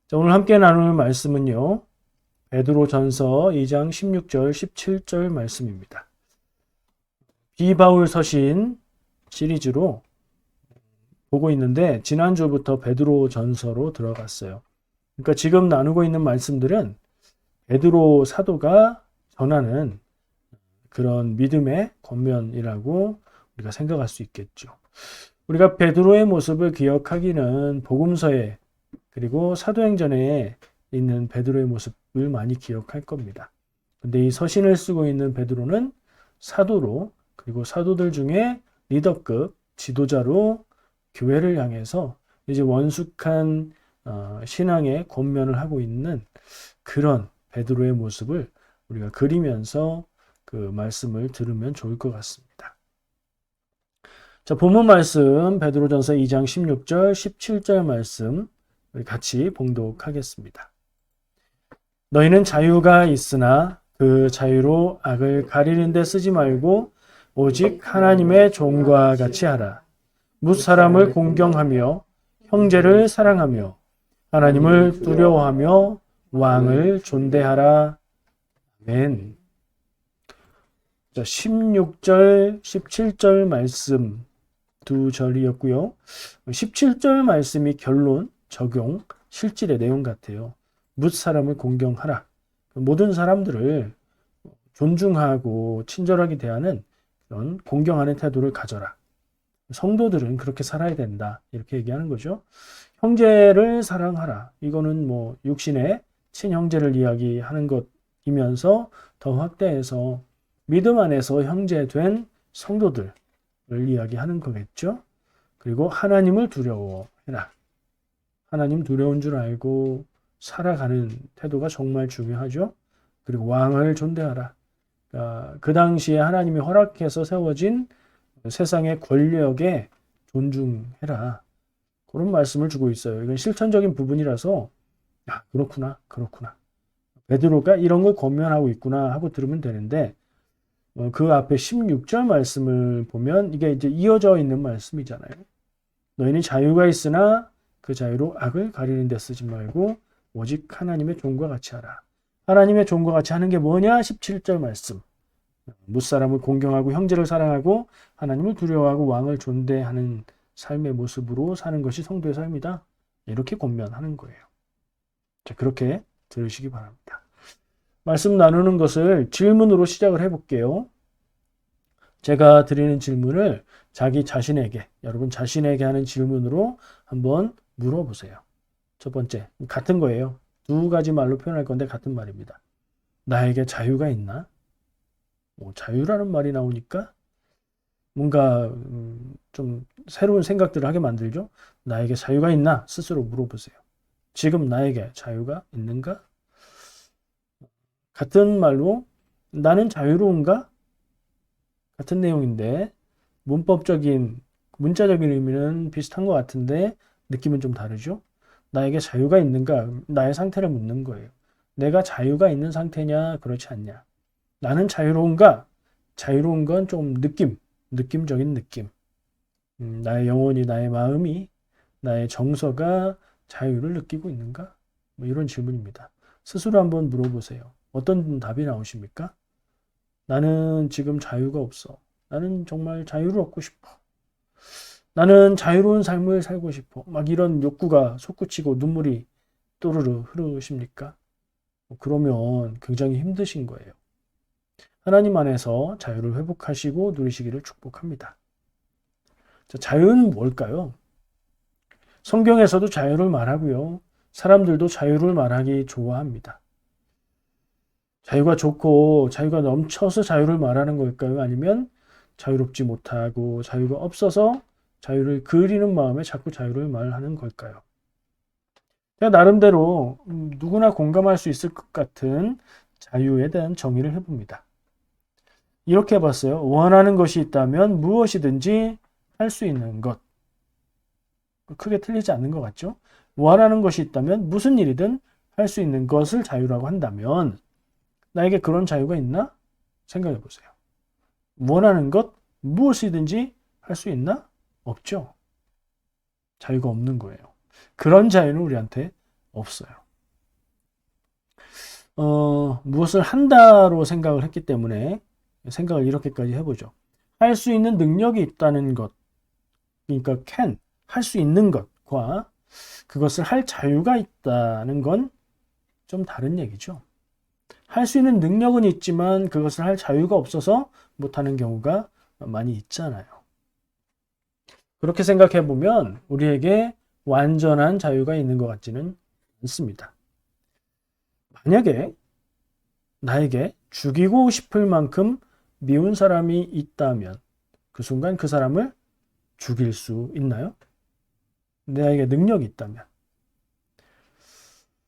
자, 오늘 함께 나눌 말씀은요. 베드로전서 2장 16절, 17절 말씀입니다. 비바울 서신 시리즈로 보고 있는데 지난주부터 베드로전서로 들어갔어요. 그러니까 지금 나누고 있는 말씀들은 베드로 사도가 전하는 그런 믿음의 권면이라고 우리가 생각할 수 있겠죠. 우리가 베드로의 모습을 기억하기는 복음서에 그리고 사도행전에 있는 베드로의 모습을 많이 기억할 겁니다. 근데 이 서신을 쓰고 있는 베드로는 사도로 그리고 사도들 중에 리더급 지도자로 교회를 향해서 이제 원숙한 신앙의 권면을 하고 있는 그런 베드로의 모습을 우리가 그리면서 그 말씀을 들으면 좋을 것 같습니다. 자, 본문 말씀 베드로전서 2장 16절, 17절 말씀 우리 같이 봉독하겠습니다. 너희는 자유가 있으나 그 자유로 악을 가리는 데 쓰지 말고 오직 하나님의 종과 같이 하라. 뭇사람을 공경하며 형제를 사랑하며 하나님을 두려워하며 왕을 존대하라. 아멘. 자, 16절, 17절 말씀 두 절이었고요. 17절 말씀이 결론, 적용, 실질의 내용 같아요. 뭇사람을 공경하라. 모든 사람들을 존중하고 친절하게 대하는 그런 공경하는 태도를 가져라. 성도들은 그렇게 살아야 된다. 이렇게 얘기하는 거죠. 형제를 사랑하라. 이거는 뭐 육신의 친형제를 이야기하는 것이면서 더 확대해서 믿음 안에서 형제된 성도들을 이야기하는 거겠죠. 그리고 하나님을 두려워해라. 하나님 두려운 줄 알고 살아가는 태도가 정말 중요하죠. 그리고 왕을 존대하라. 그 당시에 하나님이 허락해서 세워진 세상의 권력에 존중해라. 그런 말씀을 주고 있어요. 이건 실천적인 부분이라서 그렇구나. 베드로가 이런 걸 권면하고 있구나 하고 들으면 되는데 그 앞에 16절 말씀을 보면 이게 이제 이어져 있는 말씀이잖아요. 너희는 자유가 있으나 그 자유로 악을 가리는 데 쓰지 말고 오직 하나님의 종과 같이 하라. 하나님의 종과 같이 하는 게 뭐냐? 17절 말씀. 뭇사람을 공경하고 형제를 사랑하고 하나님을 두려워하고 왕을 존대하는 삶의 모습으로 사는 것이 성도의 삶이다. 이렇게 권면하는 거예요. 자, 그렇게 들으시기 바랍니다. 말씀 나누는 것을 질문으로 시작을 해볼게요. 제가 드리는 질문을 자기 자신에게, 여러분 자신에게 하는 질문으로 한번 물어보세요. 첫 번째, 같은 거예요. 두 가지 말로 표현할 건데 같은 말입니다. 나에게 자유가 있나? 자유라는 말이 나오니까 뭔가 좀 새로운 생각들을 하게 만들죠. 나에게 자유가 있나? 스스로 물어보세요. 지금 나에게 자유가 있는가? 같은 말로 나는 자유로운가? 같은 내용인데 문법적인 문자적인 의미는 비슷한 것 같은데 느낌은 좀 다르죠. 나에게 자유가 있는가? 나의 상태를 묻는 거예요. 내가 자유가 있는 상태냐? 그렇지 않냐? 나는 자유로운가? 자유로운 건 좀 느낌적인 느낌. 나의 영혼이, 나의 마음이, 나의 정서가 자유를 느끼고 있는가? 뭐 이런 질문입니다. 스스로 한번 물어보세요. 어떤 답이 나오십니까? 나는 지금 자유가 없어. 나는 정말 자유를 얻고 싶어. 나는 자유로운 삶을 살고 싶어. 막 이런 욕구가 솟구치고 눈물이 또르르 흐르십니까? 그러면 굉장히 힘드신 거예요. 하나님 안에서 자유를 회복하시고 누리시기를 축복합니다. 자, 자유는 뭘까요? 성경에서도 자유를 말하고요. 사람들도 자유를 말하기 좋아합니다. 자유가 좋고 자유가 넘쳐서 자유를 말하는 걸까요? 아니면 자유롭지 못하고 자유가 없어서 자유를 그리는 마음에 자꾸 자유를 말하는 걸까요? 제가 나름대로 누구나 공감할 수 있을 것 같은 자유에 대한 정의를 해봅니다. 이렇게 해봤어요. 원하는 것이 있다면 무엇이든지 할 수 있는 것. 크게 틀리지 않는 것 같죠? 원하는 것이 있다면 무슨 일이든 할 수 있는 것을 자유라고 한다면 나에게 그런 자유가 있나? 생각해 보세요. 원하는 것 무엇이든지 할 수 있나? 없죠. 자유가 없는 거예요. 그런 자유는 우리한테 없어요. 무엇을 한다로 생각을 했기 때문에 생각을 이렇게까지 해보죠. 할 수 있는 능력이 있다는 것, 그러니까 할 수 있는 것과 그것을 할 자유가 있다는 건 좀 다른 얘기죠. 할 수 있는 능력은 있지만 그것을 할 자유가 없어서 못하는 경우가 많이 있잖아요. 그렇게 생각해 보면 우리에게 완전한 자유가 있는 것 같지는 않습니다. 만약에 나에게 죽이고 싶을 만큼 미운 사람이 있다면 그 순간 그 사람을 죽일 수 있나요? 나에게 능력이 있다면.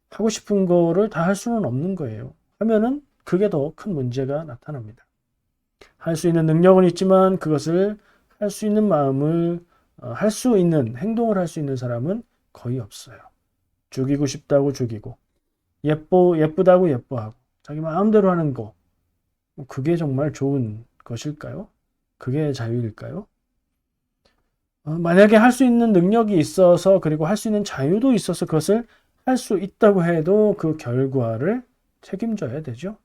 하고 싶은 거를 다 할 수는 없는 거예요. 하면은 그게 더 큰 문제가 나타납니다. 할 수 있는 능력은 있지만 그것을 할 수 있는 마음을 할 수 있는 행동을 할 수 있는 사람은 거의 없어요. 죽이고 싶다고 죽이고 예쁘다고 예뻐하고 자기 마음대로 하는 거 그게 정말 좋은 것일까요? 그게 자유일까요? 만약에 할 수 있는 능력이 있어서 그리고 할 수 있는 자유도 있어서 그것을 할 수 있다고 해도 그 결과를 책임져야 되죠.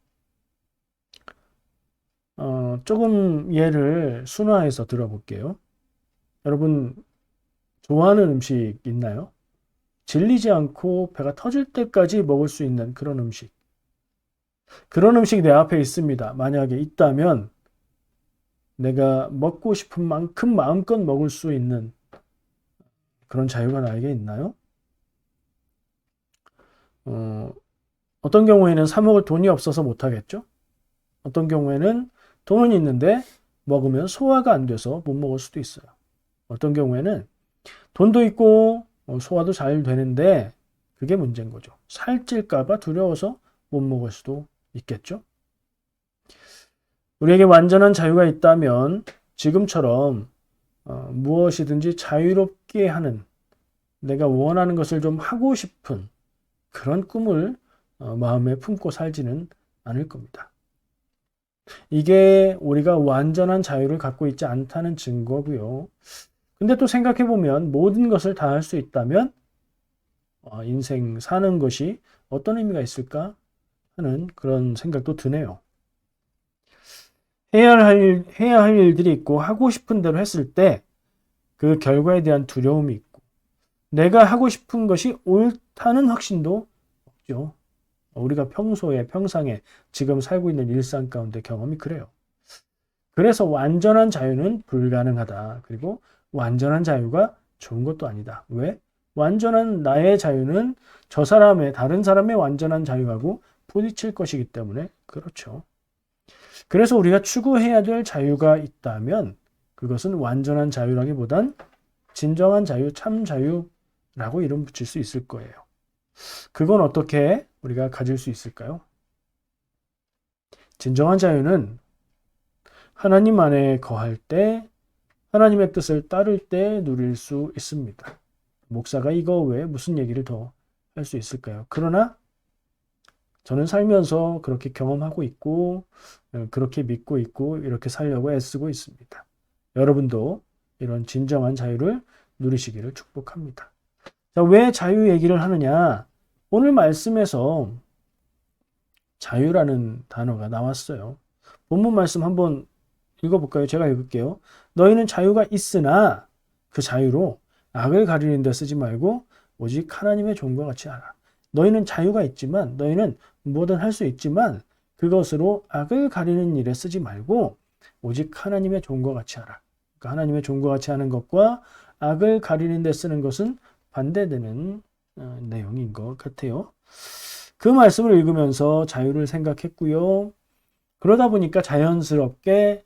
조금 예를 순화해서 들어볼게요. 여러분 좋아하는 음식 있나요? 질리지 않고 배가 터질 때까지 먹을 수 있는 그런 음식. 그런 음식이 내 앞에 있습니다. 만약에 있다면 내가 먹고 싶은 만큼 마음껏 먹을 수 있는 그런 자유가 나에게 있나요? 어떤 경우에는 사 먹을 돈이 없어서 못하겠죠? 어떤 경우에는 돈은 있는데 먹으면 소화가 안 돼서 못 먹을 수도 있어요. 어떤 경우에는 돈도 있고 소화도 잘 되는데 그게 문제인 거죠. 살찔까봐 두려워서 못 먹을 수도 있겠죠? 우리에게 완전한 자유가 있다면 지금처럼 무엇이든지 자유롭게 하는 내가 원하는 것을 좀 하고 싶은 그런 꿈을 마음에 품고 살지는 않을 겁니다. 이게 우리가 완전한 자유를 갖고 있지 않다는 증거고요. 근데 또 생각해보면 모든 것을 다 할 수 있다면 인생 사는 것이 어떤 의미가 있을까 하는 그런 생각도 드네요. 해야 할 일들이 있고 하고 싶은 대로 했을 때 그 결과에 대한 두려움이 있고 내가 하고 싶은 것이 옳다는 확신도 없죠. 우리가 평상에 지금 살고 있는 일상 가운데 경험이 그래요. 그래서 완전한 자유는 불가능하다. 그리고 완전한 자유가 좋은 것도 아니다. 왜? 완전한 나의 자유는 다른 사람의 완전한 자유하고 부딪힐 것이기 때문에 그렇죠. 그래서 우리가 추구해야 될 자유가 있다면 그것은 완전한 자유라기보단 진정한 자유, 참 자유라고 이름 붙일 수 있을 거예요. 그건 어떻게 우리가 가질 수 있을까요? 진정한 자유는 하나님 안에 거할 때, 하나님의 뜻을 따를 때 누릴 수 있습니다. 목사가 이거 외에 무슨 얘기를 더 할 수 있을까요? 그러나 저는 살면서 그렇게 경험하고 있고, 그렇게 믿고 있고, 이렇게 살려고 애쓰고 있습니다. 여러분도 이런 진정한 자유를 누리시기를 축복합니다. 자, 왜 자유 얘기를 하느냐? 오늘 말씀에서 자유라는 단어가 나왔어요. 본문 말씀 한번 읽어볼까요? 제가 읽을게요. 너희는 자유가 있으나 그 자유로 악을 가리는 데 쓰지 말고 오직 하나님의 종과 같이 하라. 너희는 자유가 있지만 너희는 뭐든 할 수 있지만 그것으로 악을 가리는 일에 쓰지 말고 오직 하나님의 종과 같이 하라. 그러니까 하나님의 종과 같이 하는 것과 악을 가리는 데 쓰는 것은 반대되는 내용인 것 같아요. 그 말씀을 읽으면서 자유를 생각했고요. 그러다 보니까 자연스럽게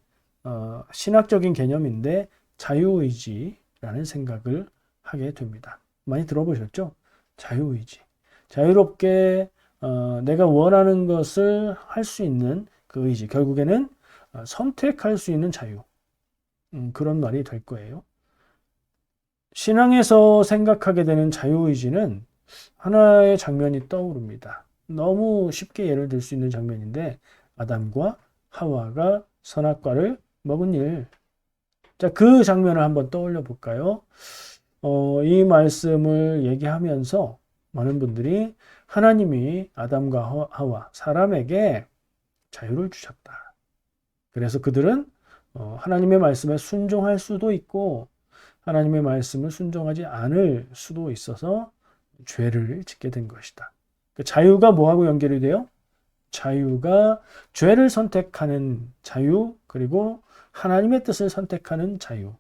신학적인 개념인데 자유의지라는 생각을 하게 됩니다. 많이 들어보셨죠? 자유의지. 자유롭게 내가 원하는 것을 할 수 있는 그 의지. 결국에는 선택할 수 있는 자유. 그런 말이 될 거예요. 신앙에서 생각하게 되는 자유의지는 하나의 장면이 떠오릅니다. 너무 쉽게 예를 들 수 있는 장면인데 아담과 하와가 선악과를 먹은 일. 자, 그 장면을 한번 떠올려 볼까요? 이 말씀을 얘기하면서 많은 분들이 하나님이 아담과 하와, 사람에게 자유를 주셨다. 그래서 그들은 하나님의 말씀에 순종할 수도 있고 하나님의 말씀을 순종하지 않을 수도 있어서 죄를 짓게 된 것이다. 그 자유가 뭐하고 연결이 돼요? 자유가 죄를 선택하는 자유, 그리고 하나님의 뜻을 선택하는 자유.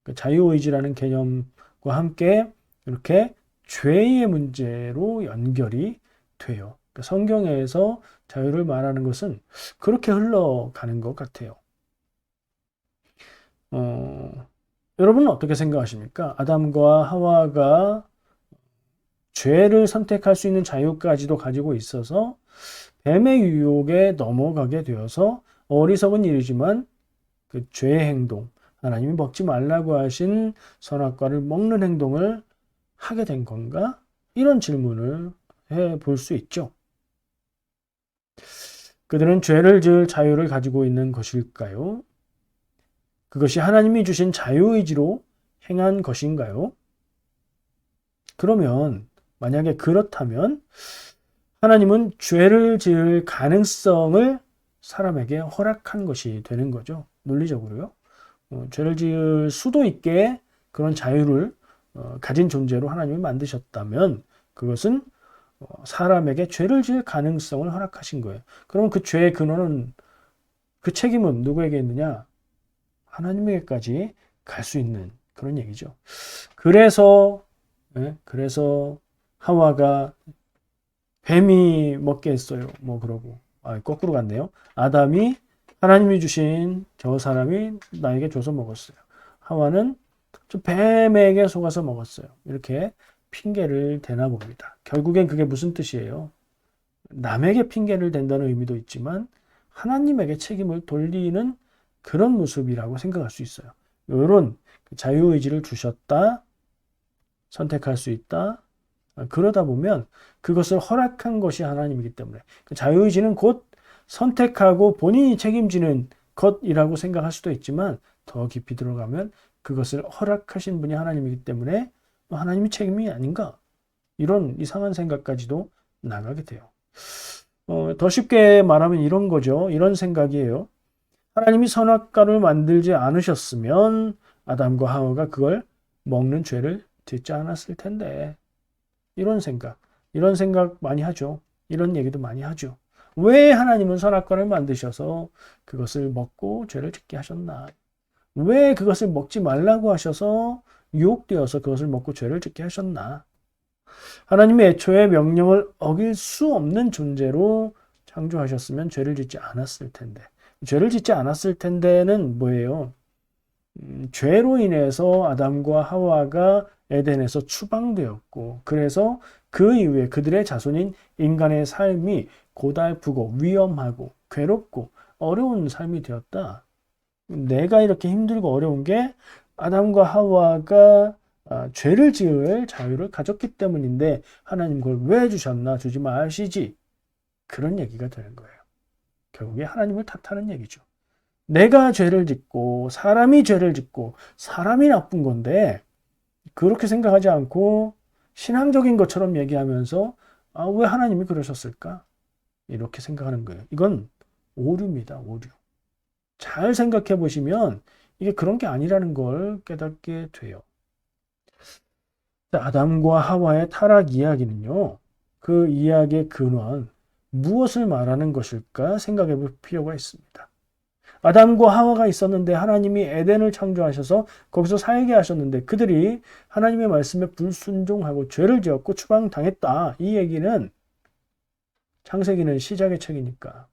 그 자유의지라는 개념과 함께 이렇게 죄의 문제로 연결이 돼요. 성경에서 자유를 말하는 것은 그렇게 흘러가는 것 같아요. 여러분은 어떻게 생각하십니까? 아담과 하와가 죄를 선택할 수 있는 자유까지도 가지고 있어서 뱀의 유혹에 넘어가게 되어서 어리석은 일이지만 그 죄의 행동, 하나님이 먹지 말라고 하신 선악과를 먹는 행동을 하게 된 건가? 이런 질문을 해볼 수 있죠. 그들은 죄를 지을 자유를 가지고 있는 것일까요? 그것이 하나님이 주신 자유의지로 행한 것인가요? 그러면 만약에 그렇다면 하나님은 죄를 지을 가능성을 사람에게 허락한 것이 되는 거죠. 논리적으로요. 죄를 지을 수도 있게 그런 자유를 가진 존재로 하나님이 만드셨다면 그것은 사람에게 죄를 지을 가능성을 허락하신 거예요. 그럼 그 죄의 근원은, 그 책임은 누구에게 있느냐? 하나님에게까지 갈 수 있는 그런 얘기죠. 그래서 하와가 뱀이 먹게 했어요. 뭐 그러고 거꾸로 갔네요. 아담이 하나님이 주신 저 사람이 나에게 줘서 먹었어요. 하와는 저 뱀에게 속아서 먹었어요. 이렇게 핑계를 대나 봅니다. 결국엔 그게 무슨 뜻이에요? 남에게 핑계를 댄다는 의미도 있지만 하나님에게 책임을 돌리는 그런 모습이라고 생각할 수 있어요. 이런 자유의지를 주셨다. 선택할 수 있다. 그러다 보면 그것을 허락한 것이 하나님이기 때문에 자유의지는 곧 선택하고 본인이 책임지는 것이라고 생각할 수도 있지만 더 깊이 들어가면 그것을 허락하신 분이 하나님이기 때문에 하나님이 책임이 아닌가? 이런 이상한 생각까지도 나가게 돼요. 더 쉽게 말하면 이런 거죠. 이런 생각이에요. 하나님이 선악과를 만들지 않으셨으면 아담과 하와가 그걸 먹는 죄를 짓지 않았을 텐데. 이런 생각 많이 하죠. 이런 얘기도 많이 하죠. 왜 하나님은 선악과를 만드셔서 그것을 먹고 죄를 짓게 하셨나? 왜 그것을 먹지 말라고 하셔서 유혹되어서 그것을 먹고 죄를 짓게 하셨나? 하나님이 애초에 명령을 어길 수 없는 존재로 창조하셨으면 죄를 짓지 않았을 텐데. 죄를 짓지 않았을 텐데는 뭐예요? 죄로 인해서 아담과 하와가 에덴에서 추방되었고 그래서 그 이후에 그들의 자손인 인간의 삶이 고달프고 위험하고 괴롭고 어려운 삶이 되었다. 내가 이렇게 힘들고 어려운 게 아담과 하와가 죄를 지을 자유를 가졌기 때문인데 하나님 그걸 왜 주셨나? 주지 마시지. 그런 얘기가 되는 거예요. 결국에 하나님을 탓하는 얘기죠. 내가 죄를 짓고 사람이 죄를 짓고 사람이 나쁜 건데 그렇게 생각하지 않고 신앙적인 것처럼 얘기하면서 왜 하나님이 그러셨을까? 이렇게 생각하는 거예요. 이건 오류입니다. 오류. 잘 생각해 보시면 이게 그런 게 아니라는 걸 깨닫게 돼요. 아담과 하와의 타락 이야기는요. 그 이야기의 근원, 무엇을 말하는 것일까 생각해 볼 필요가 있습니다. 아담과 하와가 있었는데 하나님이 에덴을 창조하셔서 거기서 살게 하셨는데 그들이 하나님의 말씀에 불순종하고 죄를 지었고 추방당했다. 이 얘기는 창세기는 시작의 책이니까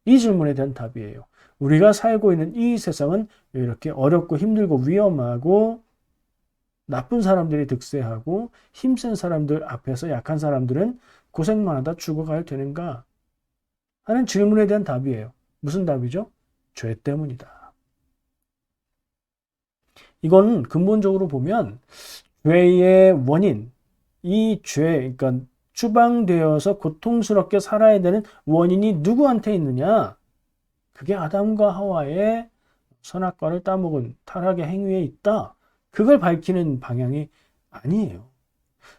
이 질문에 대한 답이에요. 우리가 살고 있는 이 세상은 이렇게 어렵고 힘들고 위험하고 나쁜 사람들이 득세하고 힘센 사람들 앞에서 약한 사람들은 고생만 하다 죽어가야 되는가 하는 질문에 대한 답이에요. 무슨 답이죠? 죄 때문이다. 이건 근본적으로 보면 죄의 원인, 이 죄, 그러니까 추방되어서 고통스럽게 살아야 되는 원인이 누구한테 있느냐? 그게 아담과 하와의 선악과를 따먹은 타락의 행위에 있다. 그걸 밝히는 방향이 아니에요.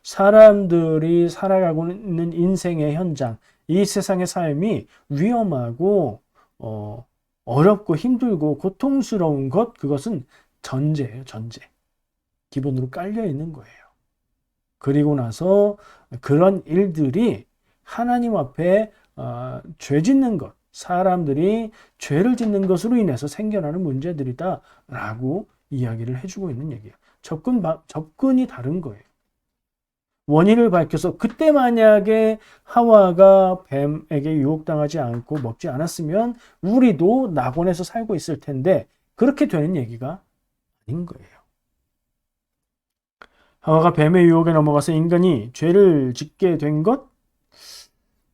사람들이 살아가고 있는 인생의 현장, 이 세상의 삶이 위험하고 어렵고 힘들고 고통스러운 것, 그것은 전제예요. 전제. 기본으로 깔려 있는 거예요. 그리고 나서 그런 일들이 하나님 앞에 죄 짓는 것, 사람들이 죄를 짓는 것으로 인해서 생겨나는 문제들이다 라고 이야기를 해주고 있는 얘기예요. 접근이 다른 거예요. 원인을 밝혀서 그때 만약에 하와가 뱀에게 유혹당하지 않고 먹지 않았으면 우리도 낙원에서 살고 있을 텐데 그렇게 되는 얘기가 아닌 거예요. 하와가 뱀의 유혹에 넘어가서 인간이 죄를 짓게 된 것,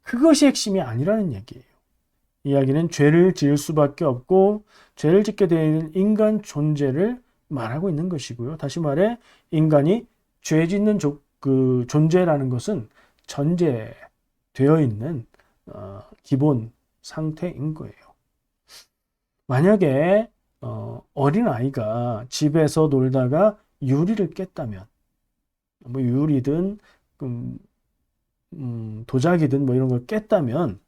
그것이 핵심이 아니라는 얘기예요. 이야기는 죄를 지을 수밖에 없고 죄를 짓게 되는 인간 존재를 말하고 있는 것이고요. 다시 말해 인간이 죄 짓는 그 존재라는 것은 전제되어 있는 기본 상태인 거예요. 만약에 어린 아이가 집에서 놀다가 유리를 깼다면, 뭐 유리든 도자기든 뭐 이런 걸 깼다면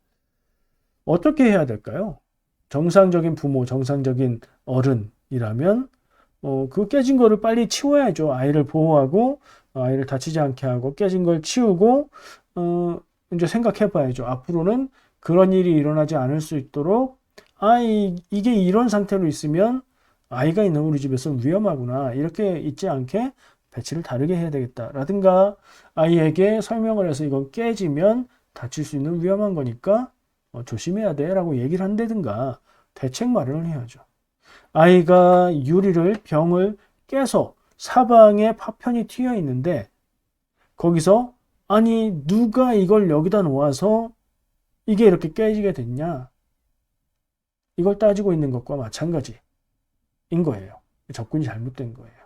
어떻게 해야 될까요? 정상적인 부모, 정상적인 어른이라면 그 깨진 거를 빨리 치워야죠. 아이를 보호하고 아이를 다치지 않게 하고 깨진 걸 치우고 이제 생각해 봐야죠. 앞으로는 그런 일이 일어나지 않을 수 있도록 이게 이런 상태로 있으면 아이가 있는 우리 집에서는 위험하구나. 이렇게 있지 않게 배치를 다르게 해야 되겠다라든가 아이에게 설명을 해서 이건 깨지면 다칠 수 있는 위험한 거니까 조심해야 돼 라고 얘기를 한다든가 대책 마련을 해야죠. 아이가 병을 깨서 사방에 파편이 튀어 있는데 거기서 아니 누가 이걸 여기다 놓아서 이게 이렇게 깨지게 됐냐, 이걸 따지고 있는 것과 마찬가지인 거예요. 접근이 잘못된 거예요.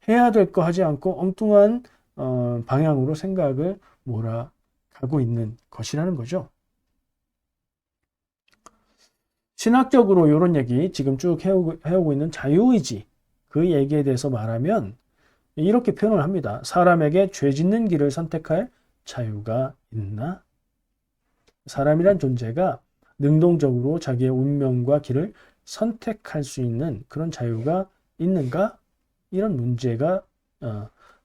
해야 될 거 하지 않고 엉뚱한 방향으로 생각을 몰아가고 있는 것이라는 거죠. 신학적으로 이런 얘기 지금 쭉 해오고 있는 자유의지, 그 얘기에 대해서 말하면 이렇게 표현을 합니다. 사람에게 죄 짓는 길을 선택할 자유가 있나? 사람이란 존재가 능동적으로 자기의 운명과 길을 선택할 수 있는 그런 자유가 있는가? 이런 문제가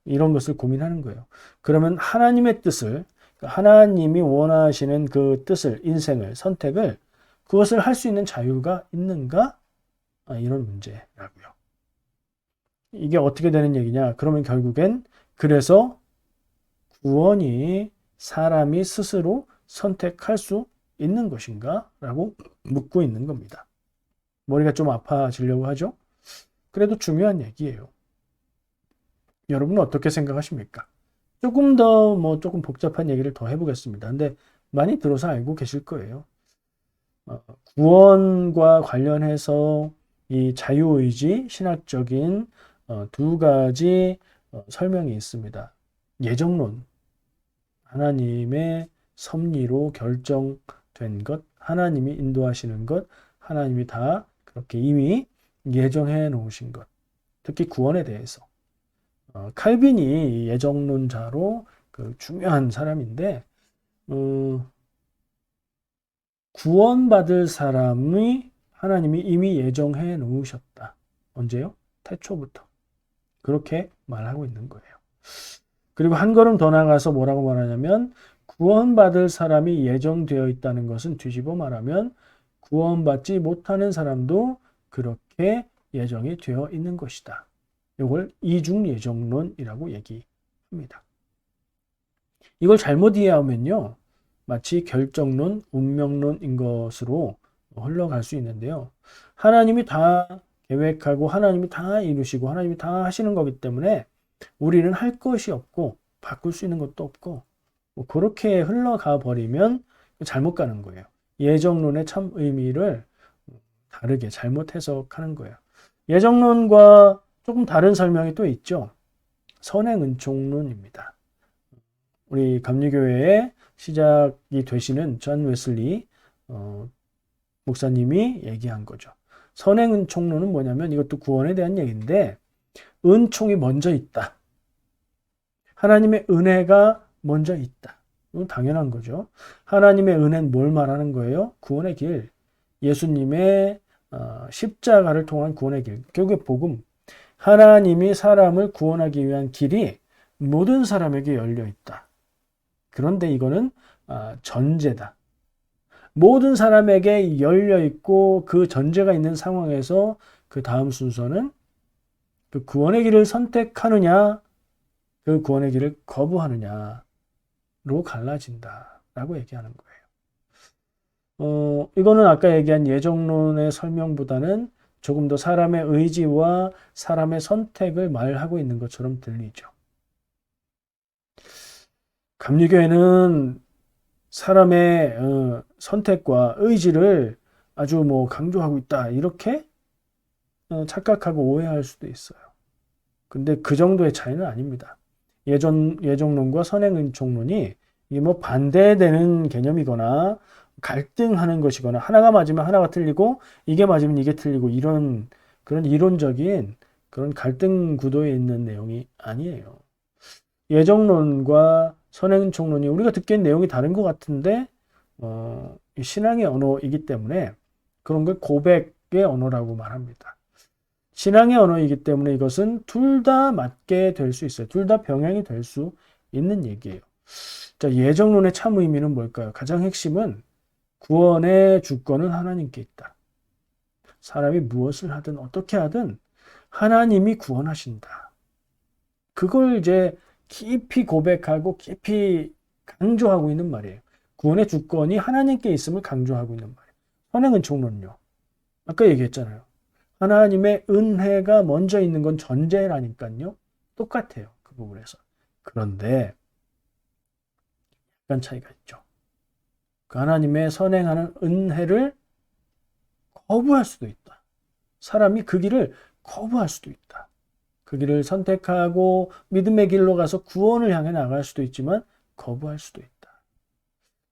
이런 것을 고민하는 거예요. 그러면 하나님의 뜻을, 하나님이 원하시는 그 뜻을, 인생을, 선택을, 그것을 할 수 있는 자유가 있는가? 이런 문제라고요. 이게 어떻게 되는 얘기냐? 그러면 결국엔 그래서 구원이 사람이 스스로 선택할 수 있는 것인가? 라고 묻고 있는 겁니다. 머리가 좀 아파지려고 하죠? 그래도 중요한 얘기예요. 여러분은 어떻게 생각하십니까? 조금 더 조금 복잡한 얘기를 더 해보겠습니다. 근데 많이 들어서 알고 계실 거예요. 구원과 관련해서 이 자유의지, 신학적인 두 가지 설명이 있습니다. 예정론, 하나님의 섭리로 결정된 것, 하나님이 인도하시는 것, 하나님이 다 그렇게 이미 예정해 놓으신 것, 특히 구원에 대해서. 칼빈이 예정론자로 그 중요한 사람인데 구원받을 사람이 하나님이 이미 예정해 놓으셨다. 언제요? 태초부터. 그렇게 말하고 있는 거예요. 그리고 한 걸음 더 나가서 뭐라고 말하냐면 구원받을 사람이 예정되어 있다는 것은 뒤집어 말하면 구원받지 못하는 사람도 그렇게 예정이 되어 있는 것이다. 이걸 이중 예정론이라고 얘기합니다. 이걸 잘못 이해하면요, 마치 결정론, 운명론인 것으로 흘러갈 수 있는데요. 하나님이 다 계획하고 하나님이 다 이루시고 하나님이 다 하시는 거기 때문에 우리는 할 것이 없고 바꿀 수 있는 것도 없고 그렇게 흘러가 버리면 잘못 가는 거예요. 예정론의 참 의미를 다르게 잘못 해석하는 거예요. 예정론과 조금 다른 설명이 또 있죠. 선행은총론입니다. 우리 감리교회의 시작이 되시는 존 웨슬리 목사님이 얘기한 거죠. 선행은총론은 뭐냐면 이것도 구원에 대한 얘기인데 은총이 먼저 있다. 하나님의 은혜가 먼저 있다. 이건 당연한 거죠. 하나님의 은혜는 뭘 말하는 거예요? 구원의 길. 예수님의 십자가를 통한 구원의 길. 결국에 복음. 하나님이 사람을 구원하기 위한 길이 모든 사람에게 열려 있다. 그런데 이거는 전제다. 모든 사람에게 열려 있고 그 전제가 있는 상황에서 그 다음 순서는 그 구원의 길을 선택하느냐, 그 구원의 길을 거부하느냐로 갈라진다라고 얘기하는 거예요. 이거는 아까 얘기한 예정론의 설명보다는 조금 더 사람의 의지와 사람의 선택을 말하고 있는 것처럼 들리죠. 감리교회는 사람의 선택과 의지를 아주 강조하고 있다. 이렇게 착각하고 오해할 수도 있어요. 근데 그 정도의 차이는 아닙니다. 예정론과 선행은총론이 이게 반대되는 개념이거나 갈등하는 것이거나 하나가 맞으면 하나가 틀리고 이게 맞으면 이게 틀리고 이런 그런 이론적인 그런 갈등 구도에 있는 내용이 아니에요. 예정론과 선행총론이 우리가 듣기엔 내용이 다른 것 같은데 신앙의 언어이기 때문에 그런 걸 고백의 언어라고 말합니다. 신앙의 언어이기 때문에 이것은 둘 다 맞게 될 수 있어요. 둘 다 병행이 될 수 있는 얘기예요. 자, 예정론의 참 의미는 뭘까요? 가장 핵심은 구원의 주권은 하나님께 있다. 사람이 무엇을 하든 어떻게 하든 하나님이 구원하신다. 그걸 이제 깊이 고백하고 깊이 강조하고 있는 말이에요. 구원의 주권이 하나님께 있음을 강조하고 있는 말이에요. 선행은총론요. 아까 얘기했잖아요. 하나님의 은혜가 먼저 있는 건 전제라니까요. 똑같아요. 그 부분에서. 그런데 약간 차이가 있죠. 그 하나님의 선행하는 은혜를 거부할 수도 있다. 사람이 그 길을 거부할 수도 있다. 그 길을 선택하고 믿음의 길로 가서 구원을 향해 나갈 수도 있지만 거부할 수도 있다.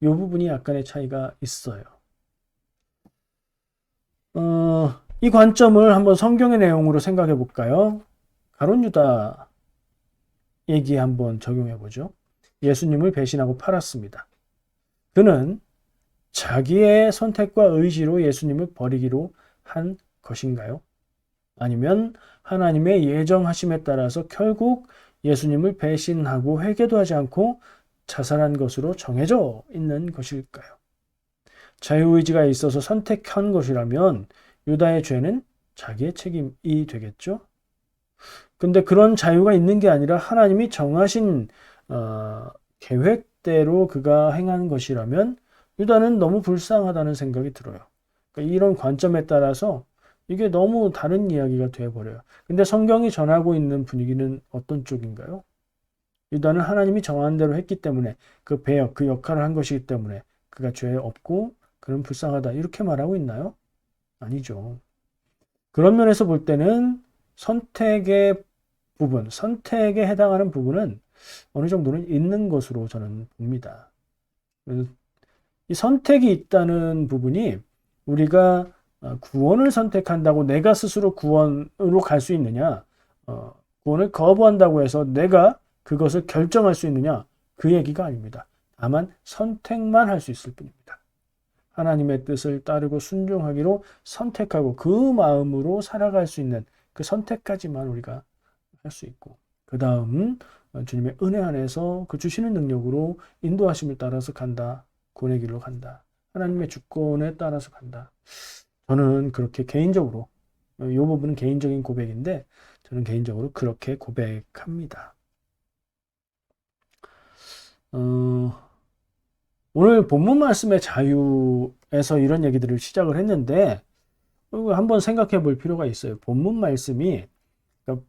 이 부분이 약간의 차이가 있어요. 이 관점을 한번 성경의 내용으로 생각해 볼까요? 가룟 유다 얘기 한번 적용해 보죠. 예수님을 배신하고 팔았습니다. 그는 자기의 선택과 의지로 예수님을 버리기로 한 것인가요? 아니면 하나님의 예정하심에 따라서 결국 예수님을 배신하고 회개도 하지 않고 자살한 것으로 정해져 있는 것일까요? 자유의지가 있어서 선택한 것이라면 유다의 죄는 자기의 책임이 되겠죠? 근데 그런 자유가 있는 게 아니라 하나님이 정하신 계획대로 그가 행한 것이라면 유다는 너무 불쌍하다는 생각이 들어요. 그러니까 이런 관점에 따라서 이게 너무 다른 이야기가 되어버려요. 근데 성경이 전하고 있는 분위기는 어떤 쪽인가요? 유다는 하나님이 정한 대로 했기 때문에 그 배역, 그 역할을 한 것이기 때문에 그가 죄 없고 그는 불쌍하다 이렇게 말하고 있나요? 아니죠. 그런 면에서 볼 때는 선택의 부분, 선택에 해당하는 부분은 어느 정도는 있는 것으로 저는 봅니다. 이 선택이 있다는 부분이 우리가 구원을 선택한다고 내가 스스로 구원으로 갈 수 있느냐, 구원을 거부한다고 해서 내가 그것을 결정할 수 있느냐, 그 얘기가 아닙니다. 다만 선택만 할 수 있을 뿐입니다. 하나님의 뜻을 따르고 순종하기로 선택하고 그 마음으로 살아갈 수 있는 그 선택까지만 우리가 할 수 있고 그 다음 주님의 은혜 안에서 그 주시는 능력으로 인도하심을 따라서 간다. 구원의 길로 간다. 하나님의 주권에 따라서 간다. 저는 그렇게 개인적으로 이 부분은 개인적인 고백인데 저는 개인적으로 그렇게 고백합니다. 오늘 본문 말씀의 자유에서 이런 얘기들을 시작을 했는데 한번 생각해 볼 필요가 있어요. 본문 말씀이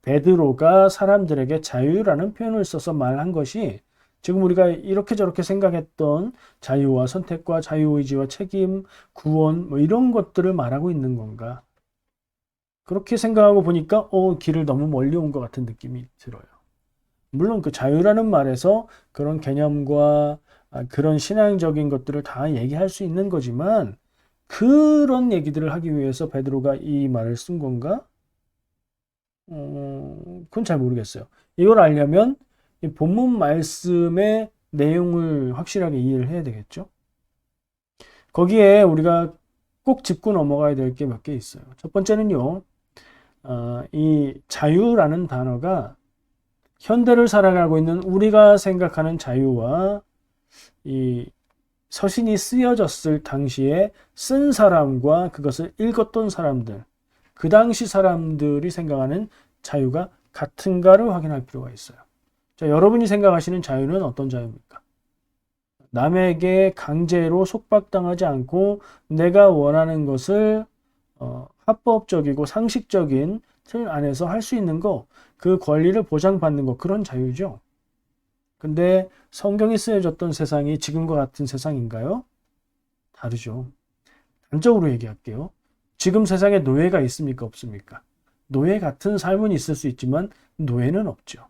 베드로가 사람들에게 자유라는 표현을 써서 말한 것이 지금 우리가 이렇게 저렇게 생각했던 자유와 선택과 자유의지와 책임, 구원 이런 것들을 말하고 있는 건가? 그렇게 생각하고 보니까 길을 너무 멀리 온 것 같은 느낌이 들어요. 물론 그 자유라는 말에서 그런 개념과 그런 신앙적인 것들을 다 얘기할 수 있는 거지만 그런 얘기들을 하기 위해서 베드로가 이 말을 쓴 건가? 그건 잘 모르겠어요. 이걸 알려면 이 본문 말씀의 내용을 확실하게 이해를 해야 되겠죠. 거기에 우리가 꼭 짚고 넘어가야 될 게 몇 개 있어요. 첫 번째는요, 이 자유라는 단어가 현대를 살아가고 있는 우리가 생각하는 자유와 이 서신이 쓰여졌을 당시에 쓴 사람과 그것을 읽었던 사람들, 그 당시 사람들이 생각하는 자유가 같은가를 확인할 필요가 있어요. 자, 여러분이 생각하시는 자유는 어떤 자유입니까? 남에게 강제로 속박당하지 않고 내가 원하는 것을 합법적이고 상식적인 틀 안에서 할 수 있는 거, 그 권리를 보장받는 거, 그런 자유죠. 근데 성경이 쓰여졌던 세상이 지금과 같은 세상인가요? 다르죠. 단적으로 얘기할게요. 지금 세상에 노예가 있습니까? 없습니까? 노예 같은 삶은 있을 수 있지만 노예는 없죠.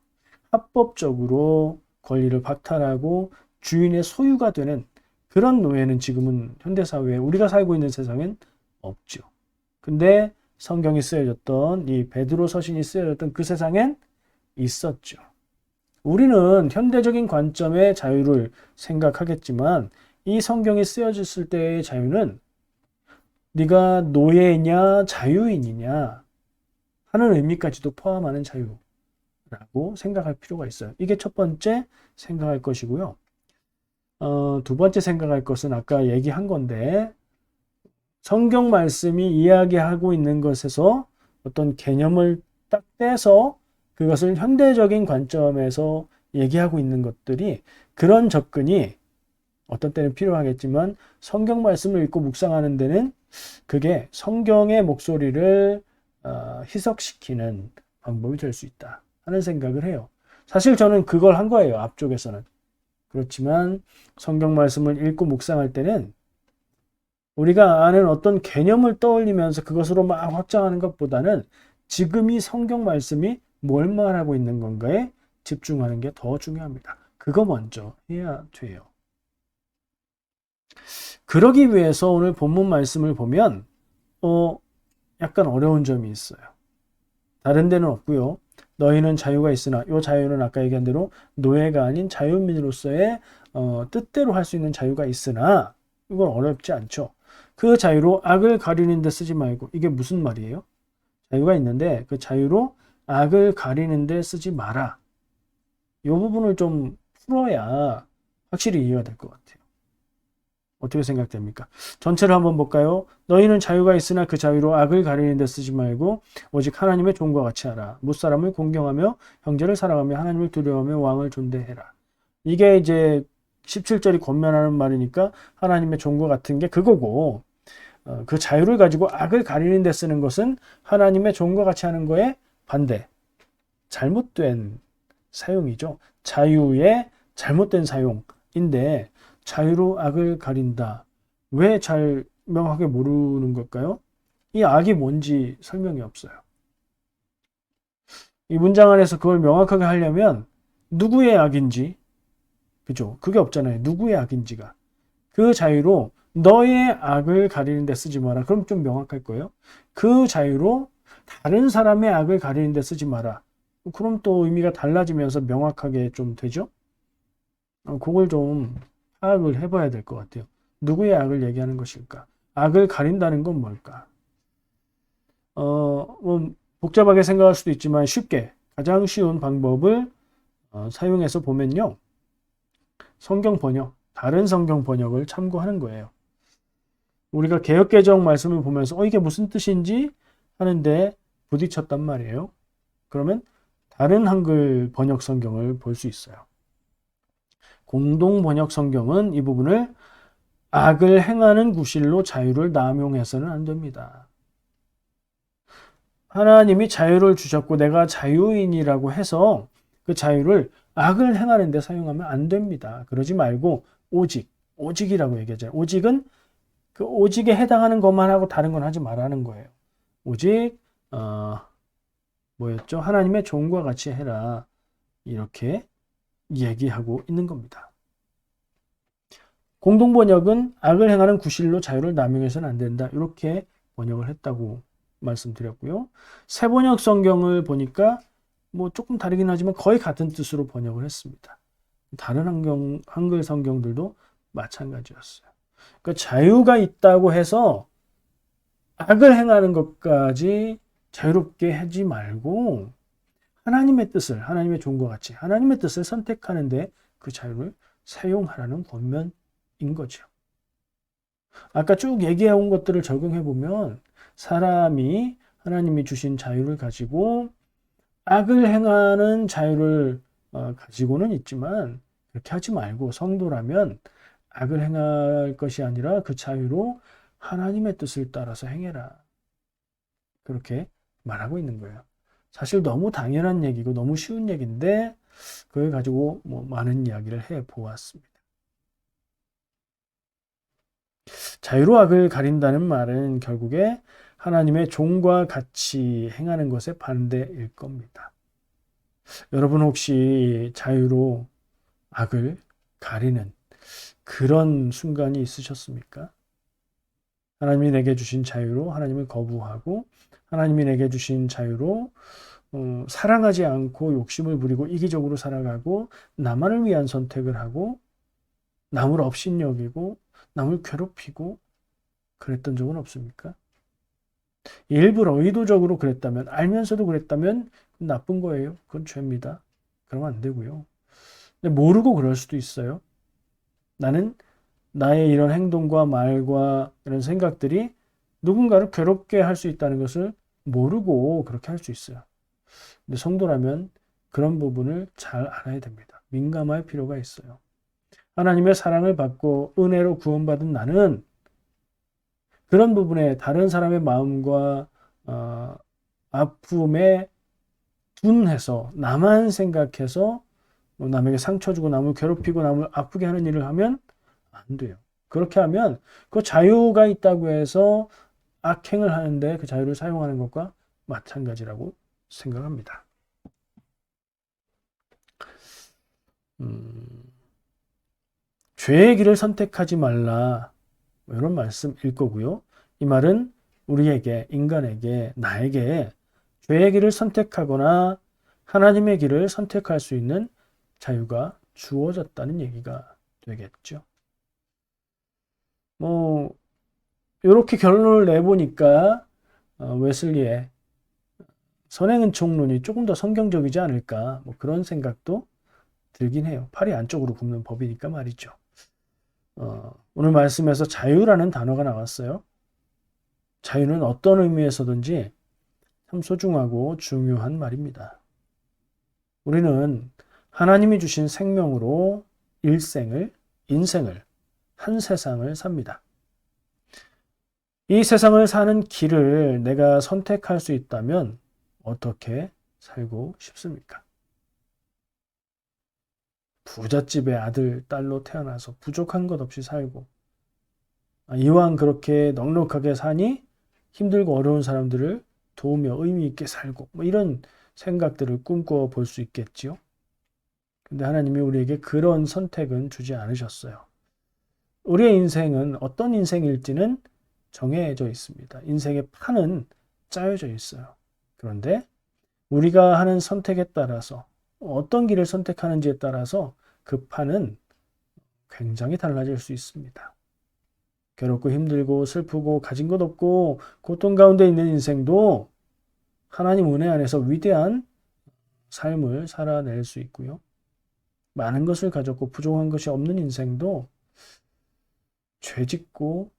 합법적으로 권리를 박탈하고 주인의 소유가 되는 그런 노예는 지금은 현대사회에 우리가 살고 있는 세상엔 없죠. 근데 성경이 쓰여졌던 이 베드로 서신이 쓰여졌던 그 세상엔 있었죠. 우리는 현대적인 관점의 자유를 생각하겠지만 이 성경이 쓰여졌을 때의 자유는 네가 노예냐 자유인이냐 하는 의미까지도 포함하는 자유라고 생각할 필요가 있어요. 이게 첫 번째 생각할 것이고요. 두 번째 생각할 것은 아까 얘기한 건데 성경 말씀이 이야기하고 있는 것에서 어떤 개념을 딱 떼서 그것을 현대적인 관점에서 얘기하고 있는 것들이 그런 접근이 어떤 때는 필요하겠지만 성경 말씀을 읽고 묵상하는 데는 그게 성경의 목소리를 희석시키는 방법이 될 수 있다 하는 생각을 해요. 사실 저는 그걸 한 거예요. 앞쪽에서는. 그렇지만 성경 말씀을 읽고 묵상할 때는 우리가 아는 어떤 개념을 떠올리면서 그것으로 막 확장하는 것보다는 지금 이 성경 말씀이 뭘 말하고 있는 건가에 집중하는 게 더 중요합니다. 그거 먼저 해야 돼요. 그러기 위해서 오늘 본문 말씀을 보면 약간 어려운 점이 있어요. 다른 데는 없고요. 너희는 자유가 있으나 이 자유는 아까 얘기한 대로 노예가 아닌 자유민으로서의 뜻대로 할 수 있는 자유가 있으나 이건 어렵지 않죠. 그 자유로 악을 가리는 데 쓰지 말고 이게 무슨 말이에요? 자유가 있는데 그 자유로 악을 가리는 데 쓰지 마라. 이 부분을 좀 풀어야 확실히 이해가 될 것 같아요. 어떻게 생각됩니까? 전체를 한번 볼까요? 너희는 자유가 있으나 그 자유로 악을 가리는 데 쓰지 말고 오직 하나님의 종과 같이 하라. 무사람을 공경하며 형제를 사랑하며 하나님을 두려워하며 왕을 존대해라. 이게 이제 17절이 권면하는 말이니까 하나님의 종과 같은 게 그거고 그 자유를 가지고 악을 가리는 데 쓰는 것은 하나님의 종과 같이 하는 거에 반대. 잘못된 사용이죠. 자유의 잘못된 사용인데 자유로 악을 가린다. 왜 잘 명확하게 모르는 걸까요? 이 악이 뭔지 설명이 없어요. 이 문장 안에서 그걸 명확하게 하려면 누구의 악인지, 그죠? 그게 없잖아요. 누구의 악인지가. 그 자유로 너의 악을 가리는 데 쓰지 마라. 그럼 좀 명확할 거예요. 그 자유로 다른 사람의 악을 가리는 데 쓰지 마라. 그럼 또 의미가 달라지면서 명확하게 좀 되죠? 그걸 좀 파악을 해봐야 될 것 같아요. 누구의 악을 얘기하는 것일까? 악을 가린다는 건 뭘까? 뭐 복잡하게 생각할 수도 있지만 쉽게 가장 쉬운 방법을 사용해서 보면요. 성경 번역, 다른 성경 번역을 참고하는 거예요. 우리가 개역개정 말씀을 보면서 이게 무슨 뜻인지 하는데 부딪혔단 말이에요. 그러면 다른 한글 번역 성경을 볼 수 있어요. 공동 번역 성경은 이 부분을 악을 행하는 구실로 자유를 남용해서는 안 됩니다. 하나님이 자유를 주셨고 내가 자유인이라고 해서 그 자유를 악을 행하는 데 사용하면 안 됩니다. 그러지 말고 오직이라고 얘기하잖아요. 오직은 그 오직에 해당하는 것만 하고 다른 건 하지 말라는 거예요. 오직 뭐였죠? 하나님의 종과 같이 해라. 이렇게 얘기하고 있는 겁니다. 공동번역은 악을 행하는 구실로 자유를 남용해서는 안 된다. 이렇게 번역을 했다고 말씀드렸고요. 새번역 성경을 보니까 뭐 조금 다르긴 하지만 거의 같은 뜻으로 번역을 했습니다. 다른 한글 성경들도 마찬가지였어요. 그러니까 자유가 있다고 해서 악을 행하는 것까지 자유롭게 하지 말고 하나님의 뜻을, 하나님의 종과 같이 하나님의 뜻을 선택하는데 그 자유를 사용하라는 권면인 거죠. 아까 쭉 얘기해온 것들을 적용해 보면 사람이 하나님이 주신 자유를 가지고 악을 행하는 자유를 가지고는 있지만 그렇게 하지 말고 성도라면 악을 행할 것이 아니라 그 자유로 하나님의 뜻을 따라서 행해라. 그렇게 말하고 있는 거예요. 사실 너무 당연한 얘기고 너무 쉬운 얘기인데 그걸 가지고 뭐 많은 이야기를 해 보았습니다. 자유로 악을 가린다는 말은 결국에 하나님의 종과 같이 행하는 것의 반대일 겁니다. 여러분 혹시 자유로 악을 가리는 그런 순간이 있으셨습니까? 하나님이 내게 주신 자유로 하나님을 거부하고 하나님이 내게 주신 자유로 사랑하지 않고 욕심을 부리고 이기적으로 살아가고 나만을 위한 선택을 하고 남을 업신여기고 남을 괴롭히고 그랬던 적은 없습니까? 일부러 의도적으로 그랬다면 알면서도 그랬다면 나쁜 거예요. 그건 죄입니다. 그러면 안 되고요. 근데 모르고 그럴 수도 있어요. 나는 나의 이런 행동과 말과 이런 생각들이 누군가를 괴롭게 할 수 있다는 것을 모르고 그렇게 할 수 있어요. 근데 성도라면 그런 부분을 잘 알아야 됩니다. 민감할 필요가 있어요. 하나님의 사랑을 받고 은혜로 구원받은 나는 그런 부분에 다른 사람의 마음과 아픔에 둔해서 나만 생각해서 남에게 상처 주고 남을 괴롭히고 남을 아프게 하는 일을 하면 안 돼요. 그렇게 하면 그 자유가 있다고 해서 악행을 하는데 그 자유를 사용하는 것과 마찬가지라고 생각합니다. 죄의 길을 선택하지 말라. 이런 말씀일 거고요. 이 말은 우리에게, 인간에게, 나에게 죄의 길을 선택하거나 하나님의 길을 선택할 수 있는 자유가 주어졌다는 얘기가 되겠죠. 이렇게 결론을 내보니까 웨슬리의 선행은총론이 조금 더 성경적이지 않을까 그런 생각도 들긴 해요. 팔이 안쪽으로 굽는 법이니까 말이죠. 오늘 말씀에서 자유라는 단어가 나왔어요. 자유는 어떤 의미에서든지 참 소중하고 중요한 말입니다. 우리는 하나님이 주신 생명으로 인생을, 한 세상을 삽니다. 이 세상을 사는 길을 내가 선택할 수 있다면 어떻게 살고 싶습니까? 부잣집의 아들, 딸로 태어나서 부족한 것 없이 살고 이왕 그렇게 넉넉하게 사니 힘들고 어려운 사람들을 도우며 의미 있게 살고 이런 생각들을 꿈꿔 볼 수 있겠지요. 근데 하나님이 우리에게 그런 선택은 주지 않으셨어요. 우리의 인생은 어떤 인생일지는 정해져 있습니다. 인생의 판은 짜여져 있어요. 그런데 우리가 하는 선택에 따라서 어떤 길을 선택하는지에 따라서 그 판은 굉장히 달라질 수 있습니다. 괴롭고 힘들고 슬프고 가진 것 없고 고통 가운데 있는 인생도 하나님 은혜 안에서 위대한 삶을 살아낼 수 있고요. 많은 것을 가졌고 부족한 것이 없는 인생도 죄짓고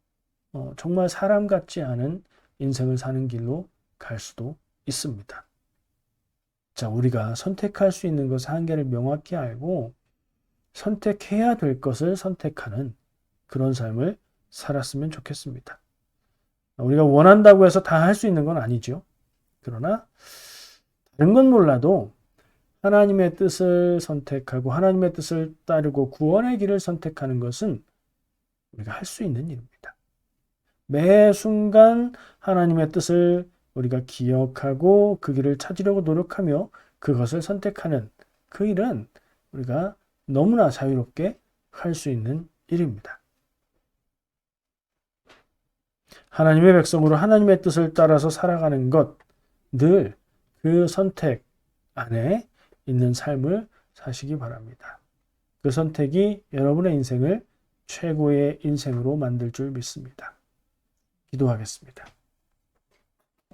정말 사람 같지 않은 인생을 사는 길로 갈 수도 있습니다. 자, 우리가 선택할 수 있는 것의 한계를 명확히 알고 선택해야 될 것을 선택하는 그런 삶을 살았으면 좋겠습니다. 우리가 원한다고 해서 다 할 수 있는 건 아니죠. 그러나 다른 건 몰라도 하나님의 뜻을 선택하고 하나님의 뜻을 따르고 구원의 길을 선택하는 것은 우리가 할 수 있는 일입니다. 매 순간 하나님의 뜻을 우리가 기억하고 그 길을 찾으려고 노력하며 그것을 선택하는 그 일은 우리가 너무나 자유롭게 할 수 있는 일입니다. 하나님의 백성으로 하나님의 뜻을 따라서 살아가는 것, 늘 그 선택 안에 있는 삶을 사시기 바랍니다. 그 선택이 여러분의 인생을 최고의 인생으로 만들 줄 믿습니다. 기도하겠습니다.